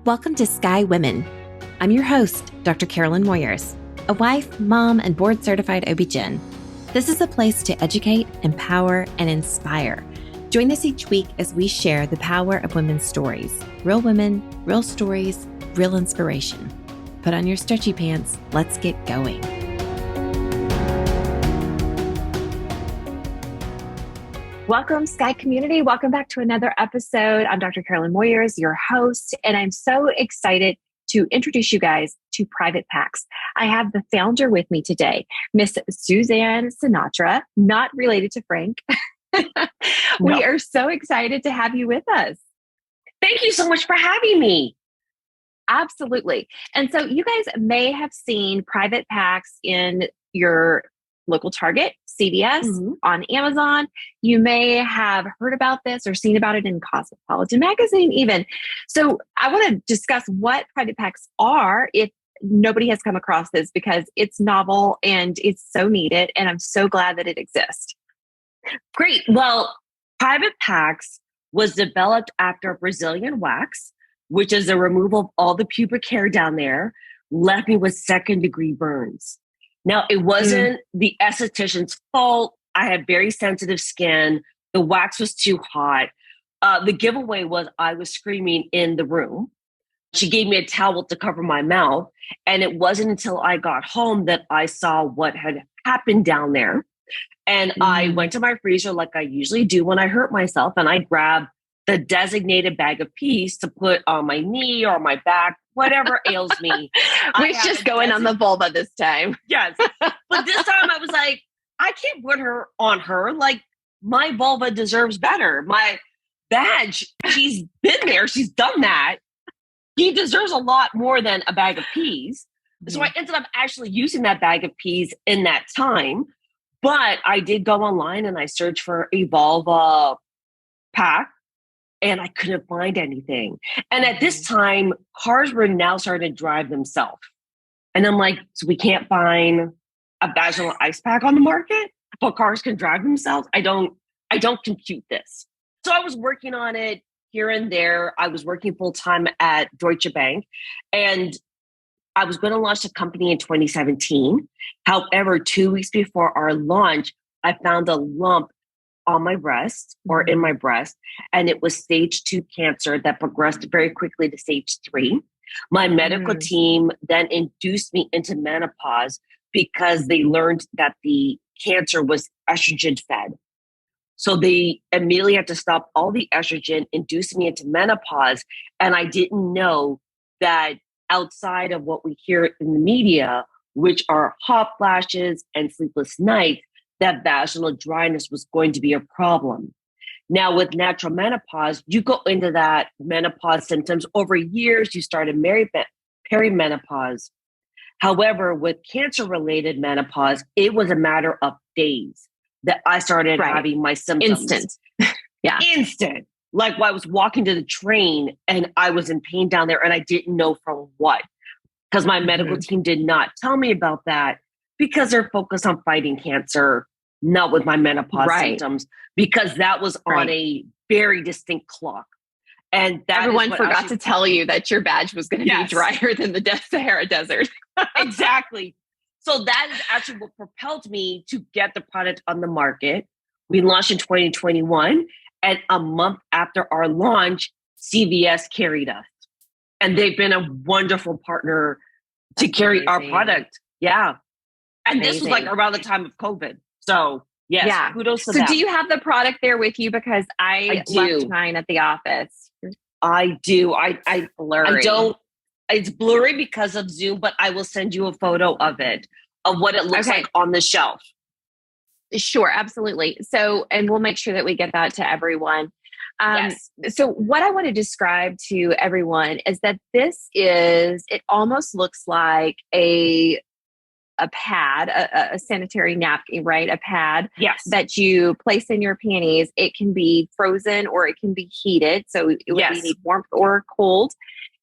Welcome to Sky Women. I'm your host, Dr. Carolyn Moyers, a wife, mom, and board-certified OB-GYN. This is a place to educate, empower, and inspire. Join us each week as we share the power of women's stories. Real women, real stories, real inspiration. Put on your stretchy pants. Let's get going. Welcome, Sky community. Welcome back to another episode. I'm Dr. Carolyn Moyers, your host, and I'm so excited to introduce you guys to Private Packs. I have the founder with me today, Miss Suzanne Sinatra, not related to Frank. We are so excited to have you with us. Thank you so much for having me. Absolutely. And so you guys may have seen Private Packs in your local Target, CVS, on Amazon. You may have heard about this or seen about it in Cosmopolitan magazine even. So I want to discuss what Private Packs are if nobody has come across this, because it's novel and it's so needed. And I'm so glad that it exists. Great. Well, Private Packs was developed after Brazilian wax, which is the removal of all the pubic hair down there, left me with second-degree burns. Now, it wasn't the esthetician's fault. I had very sensitive skin. The wax was too hot. The giveaway was I was screaming in the room. She gave me a towel to cover my mouth. And it wasn't until I got home that I saw what had happened down there. And I went to my freezer like I usually do when I hurt myself. And I grabbed the designated bag of peas to put on my knee or my back, whatever ails me. We're just going on the vulva this time. Yes. But this time I was like, I can't put her on her. Like, my vulva deserves better. My badge, she's been there. She's done that. He deserves a lot more than a bag of peas. So I ended up actually using that bag of peas in that time. But I did go online and I searched for a vulva pack. And I couldn't find anything. And at this time, cars were now starting to drive themselves. And I'm like, so we can't find a vaginal ice pack on the market, but cars can drive themselves? I don't compute this. So I was working on it here and there. I was working full-time at Deutsche Bank, and I was going to launch the company in 2017. However, 2 weeks before our launch, I found a lump on my breast or in my breast. And it was stage 2 cancer that progressed very quickly to stage 3. My medical team then induced me into menopause because they learned that the cancer was estrogen fed. So they immediately had to stop all the estrogen, induce me into menopause. And I didn't know that outside of what we hear in the media, which are hot flashes and sleepless nights, that vaginal dryness was going to be a problem. Now, with natural menopause, you go into that menopause symptoms over years. You started perimenopause. However, with cancer-related menopause, it was a matter of days that I started having my symptoms. Instant. Like, I was walking to the train and I was in pain down there and I didn't know from what, because my medical team did not tell me about that, because they're focused on fighting cancer, not with my menopause symptoms, because that was on a very distinct clock. And that everyone forgot to tell you that your badge was going to be drier than the Sahara Desert. Exactly. So that is actually what propelled me to get the product on the market. We launched in 2021, and a month after our launch, CVS carried us. And they've been a wonderful partner to carry our product. Yeah. And this was like around the time of COVID. So yes, kudos to them. So do you have the product there with you? Because I left mine at the office. I do. Blurry. I don't, it's blurry because of Zoom, but I will send you a photo of it, of what it looks like on the shelf. Sure, absolutely. So, and we'll make sure that we get that to everyone. So what I want to describe to everyone is that it almost looks like a pad, a sanitary napkin, right? A pad that you place in your panties. It can be frozen or it can be heated. So it would be warm or cold.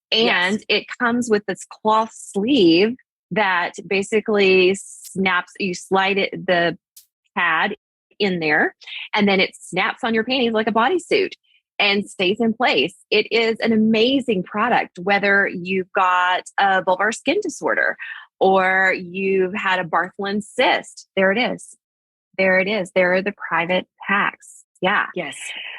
And it comes with this cloth sleeve that basically snaps, you slide the pad in there, and then it snaps on your panties like a bodysuit. and stays in place. It is an amazing product, whether you've got a vulvar skin disorder or you've had a Bartholin cyst. There it is. There it is. There are the private packs. Yeah. Yes.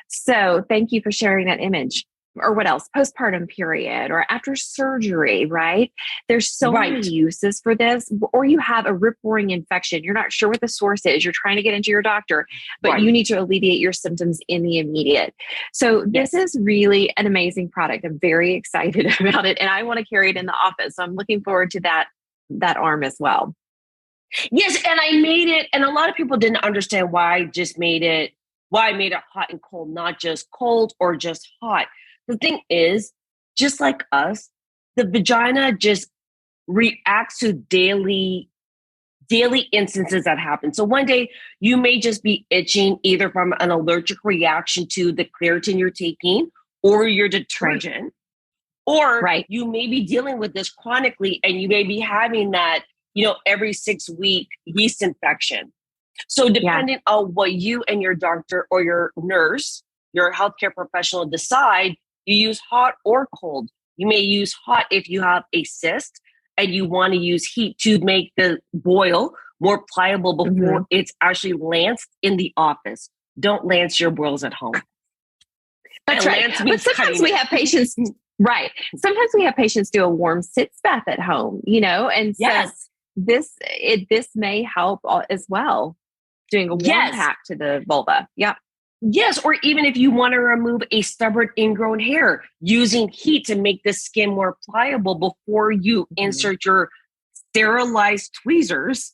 So thank you for sharing that image. Or what else? Postpartum period or after surgery, right? There's so many uses for this. Or you have a rip-roaring infection. You're not sure what the source is. You're trying to get into your doctor, but you need to alleviate your symptoms in the immediate. So this is really an amazing product. I'm very excited about it. And I want to carry it in the office. So I'm looking forward to that arm as well. Yes. And I made it, and a lot of people didn't understand why I made it hot and cold, not just cold or just hot. The thing is, just like us, the vagina just reacts to daily instances that happen. So one day you may just be itching either from an allergic reaction to the Claritin you're taking or your detergent, or you may be dealing with this chronically and you may be having that, every 6-week yeast infection. So depending on what you and your doctor or your nurse, your healthcare professional decide, you use hot or cold. You may use hot if you have a cyst and you want to use heat to make the boil more pliable before it's actually lanced in the office. Don't lance your boils at home. That's right. But sometimes we have patients, sometimes we have patients do a warm sitz bath at home, and so this may help as well, doing a warm pack to the vulva. Yeah. Yes, or even if you want to remove a stubborn ingrown hair, using heat to make the skin more pliable before you insert your sterilized tweezers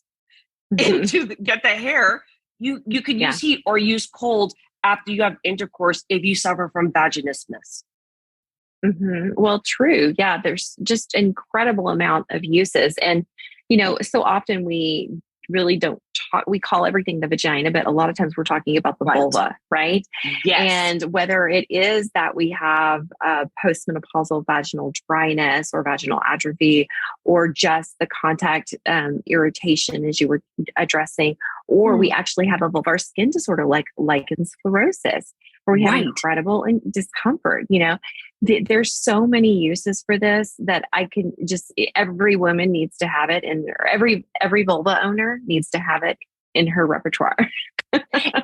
get the hair, you could use heat or use cold after you have intercourse if you suffer from vaginismus. Well, true. Yeah, there's just incredible amount of uses. And, so often we really don't talk, we call everything the vagina, but a lot of times we're talking about the vulva, right? Yes. And whether it is that we have postmenopausal vaginal dryness or vaginal atrophy, or just the contact irritation as you were addressing, or we actually have a vulvar skin disorder like lichen sclerosis, where we have incredible discomfort. There's so many uses for this that every woman needs to have it, and every vulva owner needs to have it in her repertoire.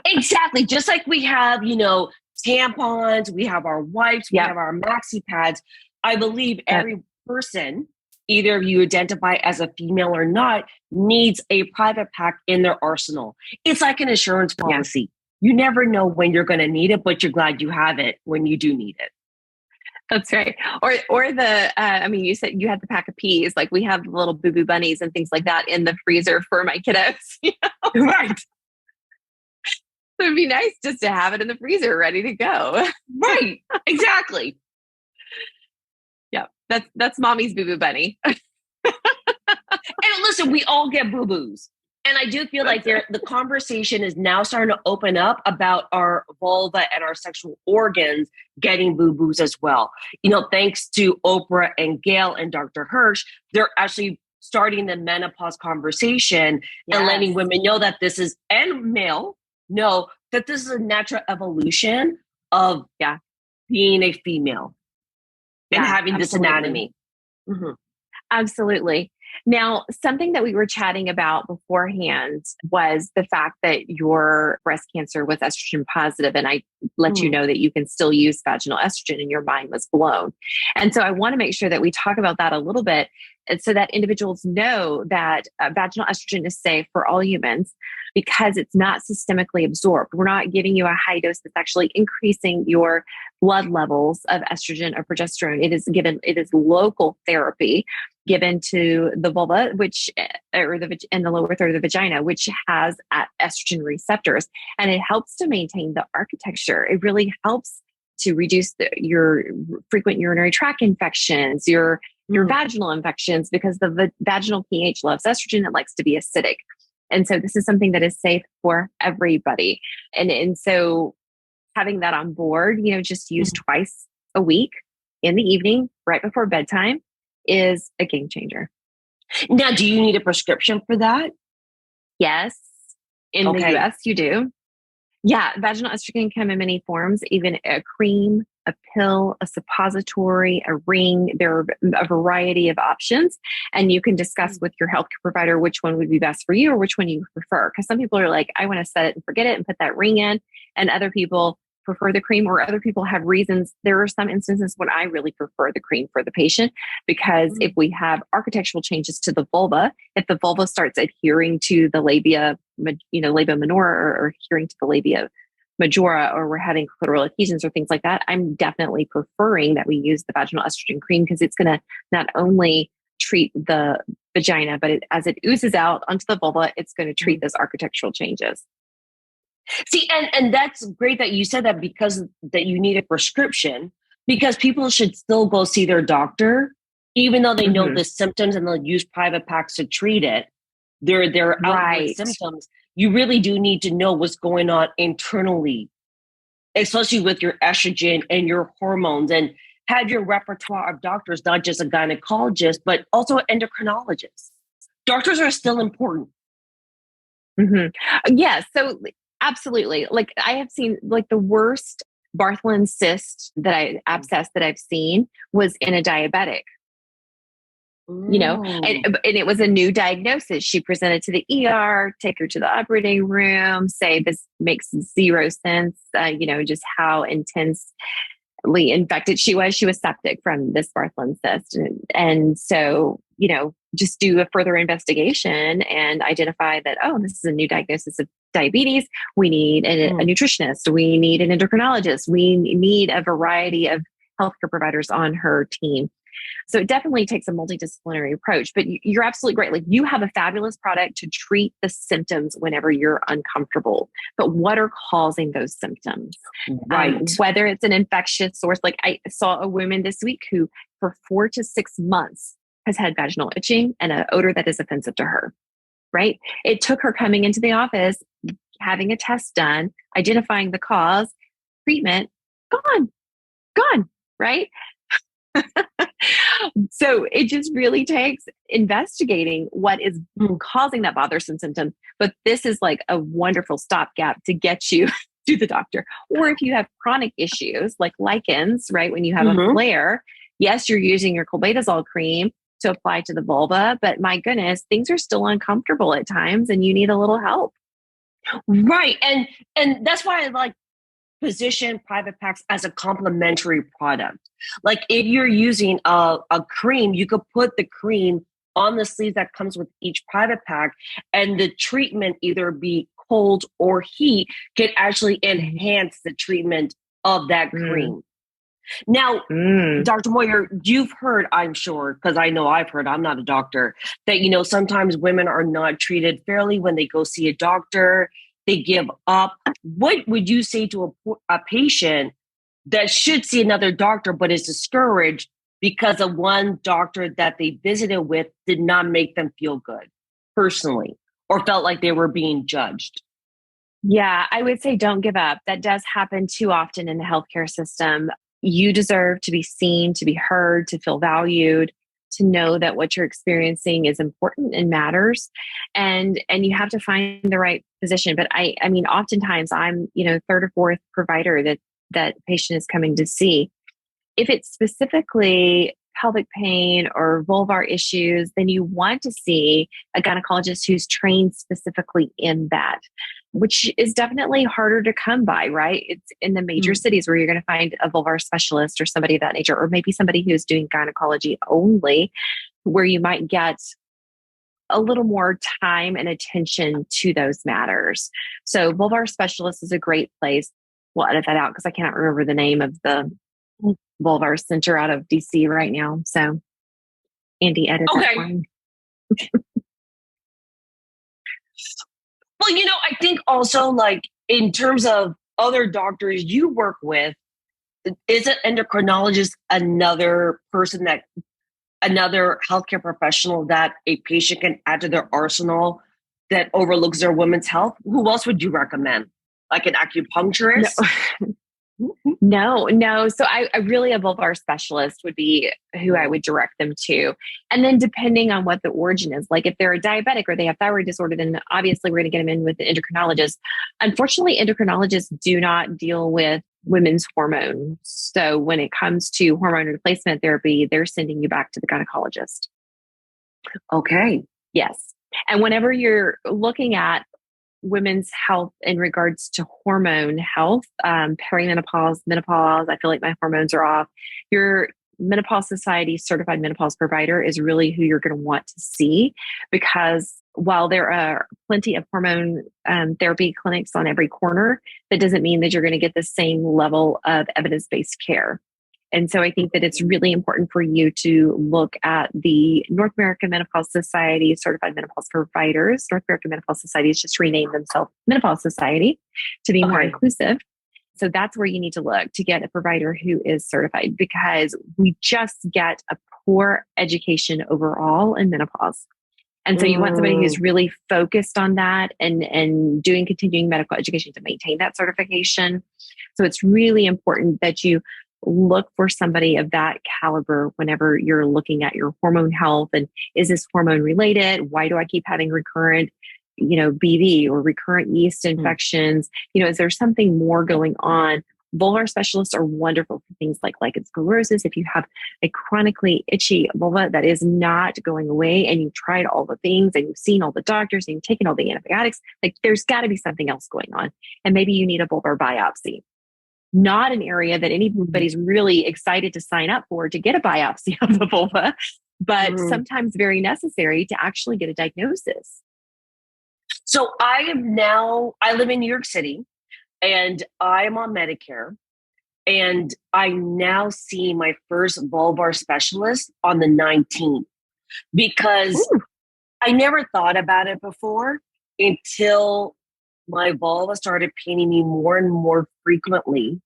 Exactly. Just like we have, tampons, we have our wipes, we have our maxi pads. I believe every person, either of you identify as a female or not, needs a private pack in their arsenal. It's like an insurance policy. You never know when you're going to need it, but you're glad you have it when you do need it. That's right. Or you said you had the pack of peas. Like we have little boo-boo bunnies and things like that in the freezer for my kiddos. Right. So it'd be nice just to have it in the freezer ready to go. Right. Exactly. Yeah. That's mommy's boo-boo bunny. And listen, we all get boo-boos. And I do feel like the conversation is now starting to open up about our vulva and our sexual organs getting boo-boos as well. Thanks to Oprah and Gail and Dr. Hirsch, they're actually starting the menopause conversation and letting women know that this is, and male, know that this is a natural evolution of being a female and having this anatomy. Absolutely. Now, something that we were chatting about beforehand was the fact that your breast cancer was estrogen positive, and I let you know that you can still use vaginal estrogen, and your mind was blown. And so I want to make sure that we talk about that a little bit, and so that individuals know that vaginal estrogen is safe for all humans because it's not systemically absorbed. We're not giving you a high dose that's actually increasing your blood levels of estrogen or progesterone. It is local therapy given to the vulva, and the lower third of the vagina, which has estrogen receptors, and it helps to maintain the architecture. It really helps to reduce your frequent urinary tract infections, your vaginal infections, because the vaginal pH loves estrogen. It likes to be acidic. And so this is something that is safe for everybody. And so having that on board, just use twice a week in the evening, right before bedtime, is a game changer. Now, do you need a prescription for that? Yes. In the US, you do. Yeah, vaginal estrogen can come in many forms, even a cream, a pill, a suppository, a ring. There are a variety of options, and you can discuss with your healthcare provider which one would be best for you or which one you prefer. Because some people are like, I want to set it and forget it and put that ring in, and other people prefer the cream, or other people have reasons. There are some instances when I really prefer the cream for the patient, because if we have architectural changes to the vulva, if the vulva starts adhering to the labia, labia minora, or adhering to the labia majora, or we're having clitoral adhesions or things like that, I'm definitely preferring that we use the vaginal estrogen cream, because it's going to not only treat the vagina, but as it oozes out onto the vulva, it's going to treat those architectural changes. See, and that's great that you said that, because that you need a prescription, because people should still go see their doctor, even though they know the symptoms and they'll use private packs to treat it. They're outward symptoms. You really do need to know what's going on internally, especially with your estrogen and your hormones, and have your repertoire of doctors, not just a gynecologist, but also an endocrinologist. Doctors are still important. Yes. So absolutely. Like, I have seen, like, the worst Bartholin cyst abscess that I've seen was in a diabetic. And it was a new diagnosis. She presented to the ER, take her to the operating room, say this makes zero sense, just how intensely infected she was. She was septic from this Bartholin cyst. And so, just do a further investigation and identify that, oh, this is a new diagnosis of diabetes. We need a nutritionist. We need an endocrinologist. We need a variety of healthcare providers on her team. So it definitely takes a multidisciplinary approach, but you're absolutely right. Like, you have a fabulous product to treat the symptoms whenever you're uncomfortable, but what are causing those symptoms? Right. Whether it's an infectious source, like I saw a woman this week who for 4 to 6 months has had vaginal itching and an odor that is offensive to her, right? It took her coming into the office, having a test done, identifying the cause, treatment, gone, right? So it just really takes investigating what is causing that bothersome symptom. But this is like a wonderful stopgap to get you to the doctor. Or if you have chronic issues like lichens, right? When you have a flare, yes, you're using your clobetasol cream to apply to the vulva, but my goodness, things are still uncomfortable at times and you need a little help. Right. And that's why I like position private packs as a complementary product. Like, if you're using a cream, you could put the cream on the sleeve that comes with each private pack, and the treatment, either be cold or heat, can actually enhance the treatment of that cream. Now, Dr. Moyer, you've heard, I'm sure, because I know I've heard, I'm not a doctor, that, sometimes women are not treated fairly when they go see a doctor. They give up. What would you say to a patient that should see another doctor but is discouraged because of one doctor that they visited with did not make them feel good personally, or felt like they were being judged? Yeah, I would say don't give up. That does happen too often in the healthcare system. You deserve to be seen, to be heard, to feel valued, to know that what you're experiencing is important and matters. And you have to find the right physician. But I mean, oftentimes I'm, third or fourth provider that patient is coming to see. If it's specifically pelvic pain or vulvar issues, then you want to see a gynecologist who's trained specifically in that, which is definitely harder to come by, right? It's in the major cities where you're going to find a vulvar specialist or somebody of that nature, or maybe somebody who's doing gynecology only, where you might get a little more time and attention to those matters. So vulvar specialist is a great place. We'll edit that out because I cannot remember the name of the vulvar center out of DC right now. So Andy, edit that for me. Well, I think also, like, in terms of other doctors you work with, is an endocrinologist another healthcare professional that a patient can add to their arsenal that overlooks their women's health? Who else would you recommend? Like an acupuncturist? No. So I really, a vulvar specialist would be who I would direct them to. And then depending on what the origin is, like if they're a diabetic or they have thyroid disorder, then obviously we're going to get them in with the endocrinologist. Unfortunately, endocrinologists do not deal with women's hormones. So when it comes to hormone replacement therapy, they're sending you back to the gynecologist. Okay. Yes. And whenever you're looking at women's health in regards to hormone health, perimenopause, menopause, I feel like my hormones are off. Your Menopause Society certified menopause provider is really who you're going to want to see, because while there are plenty of hormone therapy clinics on every corner, that doesn't mean that you're going to get the same level of evidence-based care. And so I think that it's really important for you to look at the North American Menopause Society certified menopause providers. North American Menopause Society has just renamed themselves Menopause Society to be more inclusive. So that's where you need to look to get a provider who is certified, because we just get a poor education overall in menopause. And so you want somebody who's really focused on that and doing continuing medical education to maintain that certification. So it's really important that you look for somebody of that caliber whenever you're looking at your hormone health. And is this hormone related? Why do I keep having recurrent, BV or recurrent yeast infections? Is there something more going on? Vulvar specialists are wonderful for things like lichen sclerosis. If you have a chronically itchy vulva that is not going away and you've tried all the things and you've seen all the doctors and you've taken all the antibiotics, like there's got to be something else going on. And maybe you need a vulvar biopsy. Not an area that anybody's really excited to sign up for to get a biopsy of the vulva, but sometimes very necessary to actually get a diagnosis. So I live in New York City and I'm on Medicare, and I now see my first vulvar specialist on the 19th, because I never thought about it before until my vulva started paining me more and more frequently.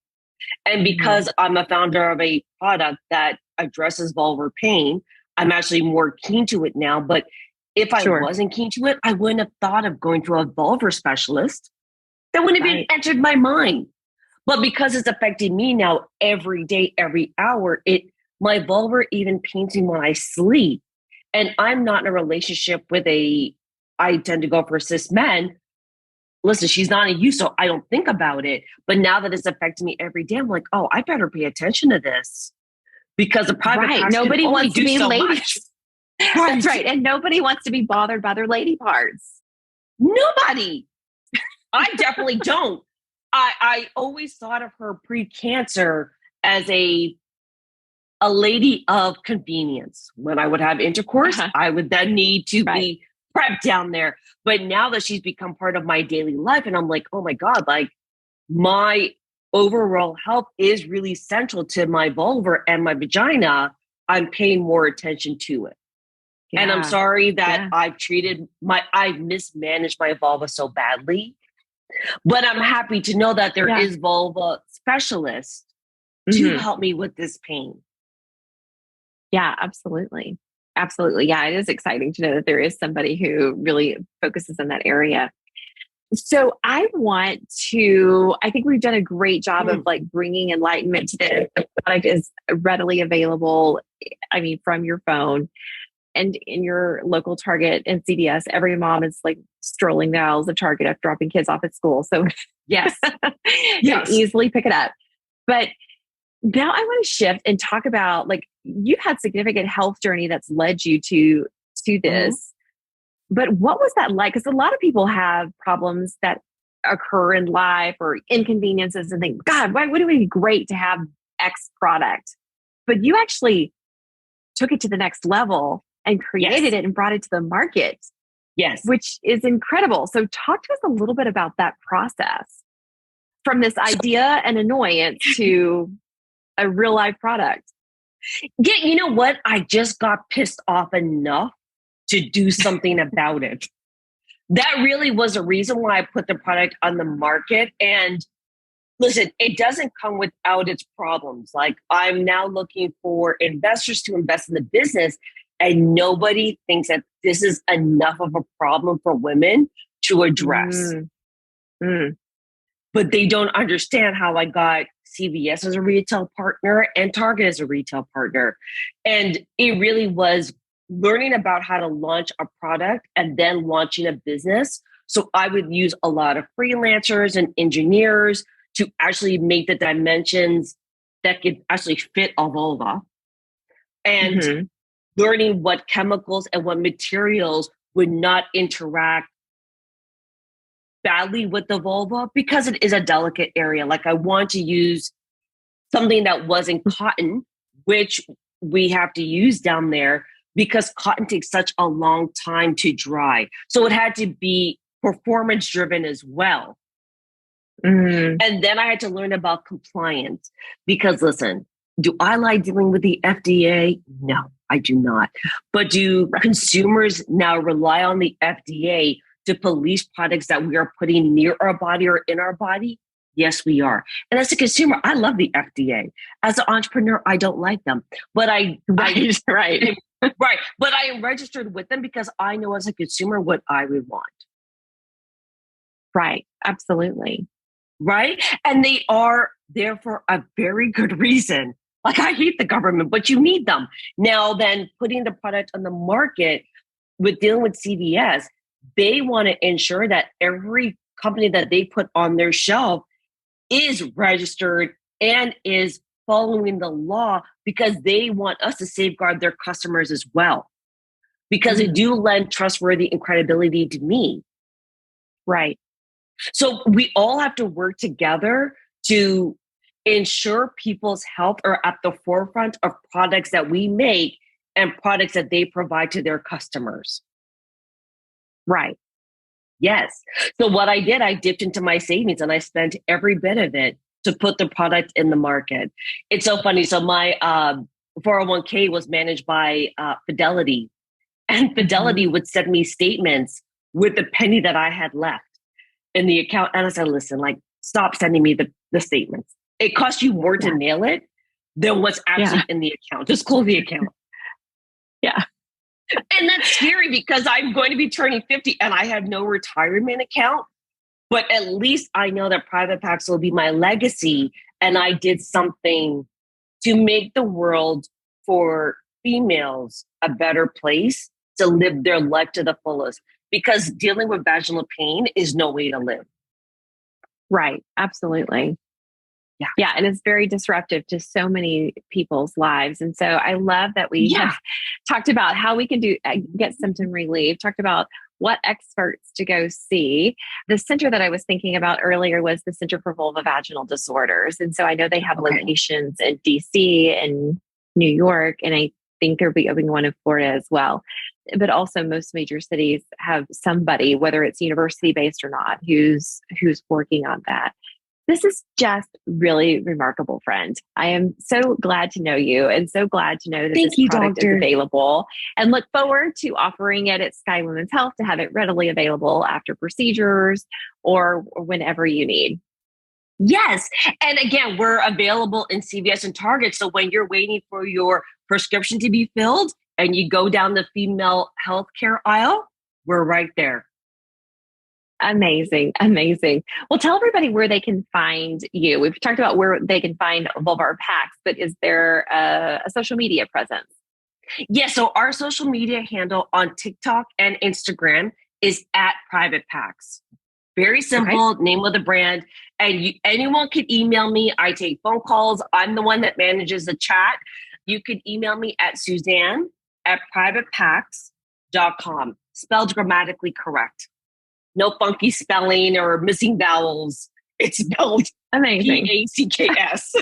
And because I'm a founder of a product that addresses vulvar pain, I'm actually more keen to it now. But if I wasn't keen to it, I wouldn't have thought of going to a vulvar specialist. That wouldn't have even entered my mind. But because it's affecting me now every day, every hour, my vulva even pains me when I sleep. And I'm not in a relationship with I tend to go for cis men. Listen, she's not a you, so I don't think about it. But now that it's affecting me every day, I'm like, oh, I better pay attention to this, because the private nobody wants to be so ladies. That's right. And nobody wants to be bothered by their lady parts. Nobody. I definitely don't. I always thought of her pre-cancer as a lady of convenience. When I would have intercourse, I would then need to be prepped down there. But now that she's become part of my daily life, and I'm like, oh my God, like my overall health is really central to my vulva and my vagina, I'm paying more attention to it. Yeah. And I'm sorry that I've mismanaged my vulva so badly, but I'm happy to know that there is vulva specialists to help me with this pain. Yeah, absolutely. Absolutely. Yeah, it is exciting to know that there is somebody who really focuses in that area. So I think we've done a great job of bringing enlightenment to this. The product is readily available. I mean, from your phone and in your local Target and CVS. Every mom is strolling the aisles of Target after dropping kids off at school. So yes, you can easily pick it up. But now I want to shift and talk about you've had significant health journey that's led you to this. But what was that like? Because a lot of people have problems that occur in life or inconveniences and think, God, why would it be great to have X product? But you actually took it to the next level and created it and brought it to the market. Yes. Which is incredible. So talk to us a little bit about that process, from this idea and annoyance to a real life product. Yeah, you know what? I just got pissed off enough to do something about it. That really was a reason why I put the product on the market. And listen, it doesn't come without its problems. I'm now looking for investors to invest in the business, and nobody thinks that this is enough of a problem for women to address. but they don't understand how I got CVS as a retail partner and Target as a retail partner. And it really was learning about how to launch a product and then launching a business. So I would use a lot of freelancers and engineers to actually make the dimensions that could actually fit a vulva, and learning what chemicals and what materials would not interact badly with the vulva, because it is a delicate area. Like, I want to use something that wasn't cotton, which we have to use down there because cotton takes such a long time to dry. So it had to be performance driven as well. And then I had to learn about compliance, because listen, do I like dealing with the FDA? No, I do not. But do consumers now rely on the FDA to police products that we are putting near our body or in our body? Yes, we are. And as a consumer, I love the FDA. As an entrepreneur, I don't like them. But But I am registered with them because I know as a consumer what I would want. Right. Absolutely. Right. And they are there for a very good reason. Like, I hate the government, but you need them. Now, then putting the product on the market with dealing with CVS, they want to ensure that every company that they put on their shelf is registered and is following the law, because they want us to safeguard their customers as well, because they do lend trustworthy and credibility to me. Right. So we all have to work together to ensure people's health are at the forefront of products that we make and products that they provide to their customers. Right. Yes. So what I did, I dipped into my savings and I spent every bit of it to put the product in the market. It's so funny. So my 401k was managed by Fidelity, and Fidelity would send me statements with the penny that I had left in the account. And I said, listen, like, stop sending me the statements. It costs you more to mail it than what's actually in the account. Just close the account. And that's scary, because I'm going to be turning 50 and I have no retirement account. But at least I know that Private Packs will be my legacy. And I did something to make the world for females a better place to live their life to the fullest. Because dealing with vaginal pain is no way to live. Right. Absolutely. Yeah. And it's very disruptive to so many people's lives. And so I love that we have talked about how we can get symptom relief, talked about what experts to go see. The center that I was thinking about earlier was the Center for Vulvovaginal Disorders. And so I know they have locations in DC and New York, and I think they'll be opening one in Florida as well. But also most major cities have somebody, whether it's university-based or not, who's working on that. This is just really remarkable, friend. I am so glad to know you, and so glad to know that this product is available, and look forward to offering it at Sky Women's Health to have it readily available after procedures or whenever you need. Yes. And again, we're available in CVS and Target. So when you're waiting for your prescription to be filled and you go down the female healthcare aisle, we're right there. Amazing. Amazing. Well, tell everybody where they can find you. We've talked about where they can find Vulvar Packs, but is there a social media presence? Yeah. So our social media handle on TikTok and Instagram is at Private Packs. Very simple, name of the brand. And anyone can email me. I take phone calls. I'm the one that manages the chat. You can email me at Suzanne@privatepacks.com. Spelled grammatically correct. No funky spelling or missing vowels. It's spelled amazing. Packs.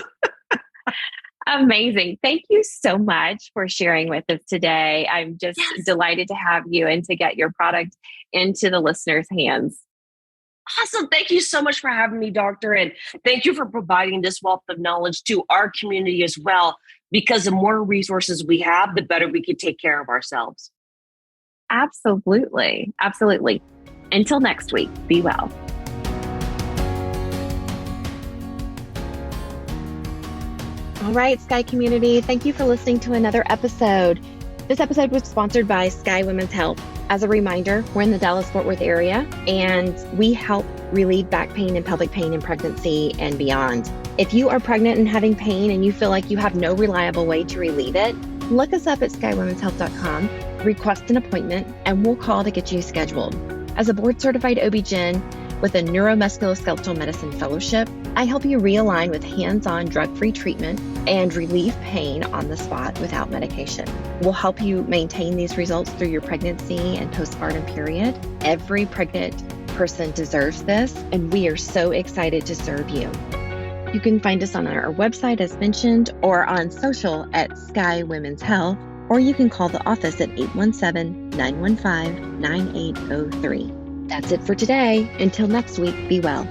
Amazing. Thank you so much for sharing with us today. I'm just delighted to have you and to get your product into the listeners' hands. Awesome. Thank you so much for having me, doctor. And thank you for providing this wealth of knowledge to our community as well, because the more resources we have, the better we can take care of ourselves. Absolutely. Absolutely. Until next week, be well. All right, Sky community, thank you for listening to another episode. This episode was sponsored by Sky Women's Health. As a reminder, we're in the Dallas-Fort Worth area, and we help relieve back pain and pelvic pain in pregnancy and beyond. If you are pregnant and having pain and you feel like you have no reliable way to relieve it, look us up at skywomenshealth.com, request an appointment, and we'll call to get you scheduled. As a board-certified OB-GYN with a Neuromusculoskeletal Medicine Fellowship, I help you realign with hands-on drug-free treatment and relieve pain on the spot without medication. We'll help you maintain these results through your pregnancy and postpartum period. Every pregnant person deserves this, and we are so excited to serve you. You can find us on our website, as mentioned, or on social at Sky Women's Health, or you can call the office at 817-915-9803. That's it for today. Until next week, be well.